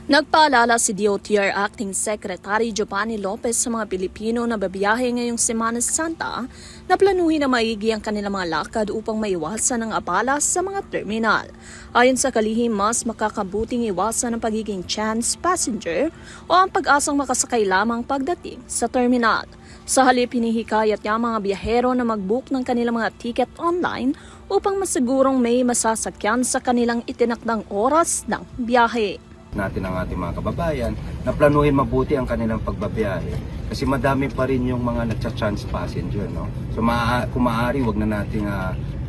Nagpaalala si DOTR Acting Secretary Giovanni Lopez sa mga Pilipino na babiyahe ngayong Semana Santa na planuhin na maigi ang kanilang mga lakad upang maiwasan ang abala sa mga terminal. Ayon sa kalihim, mas makakabuting iwasan ang pagiging chance passenger o ang pag-asang makasakay lamang pagdating sa terminal. Sa halip, hinihikayat niya mga biyahero na mag-book ng kanilang mga ticket online upang masigurong may masasakyan sa kanilang itinakdang oras ng biyahe. Natin ang ating mga kababayan na planuhin mabuti ang kanilang pagbabiyahe kasi madami pa rin yung mga nagcha-chance passenger, no? So kung maaari, wag na nating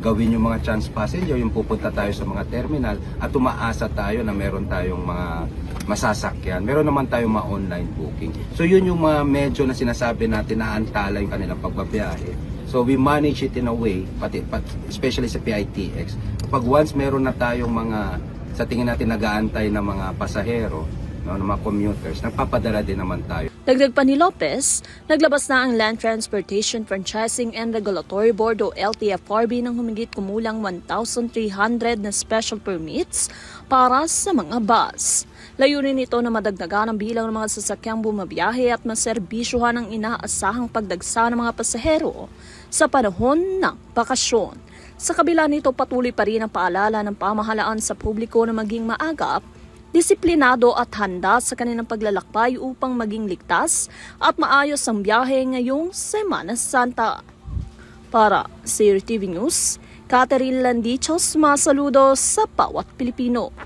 gawin yung mga chance passenger, yung pupunta tayo sa mga terminal at umaasa tayo na meron tayong mga masasakyan. Meron naman tayong mga online booking. So yun yung mga medyo na sinasabi natin na antala yung kanilang pagbabiyahe. So we manage it in a way, especially sa PITX. Pag once meron na tayong mga sa tingin natin nag-aantay ng mga pasahero, no, ng mga commuters, nagpapadala din naman tayo. Dagdag pa ni Lopez, naglabas na ang Land Transportation Franchising and Regulatory Board o LTFRB ng humigit kumulang 1,300 na special permits para sa mga bus. Layunin nito na madagdagan ang bilang ng mga sasakyang bumabiyahe at maserbisyuhan ang inaasahang pagdagsa ng mga pasahero sa panahon ng bakasyon. Sa kabila nito, patuloy pa rin ang paalala ng pamahalaan sa publiko na maging maagap, disiplinado at handa sa kanilang paglalakbay upang maging ligtas at maayos ang biyahe ngayong Semana Santa. Para sa RTV News, Catherine Landichos, masaludo sa bawat Pilipino.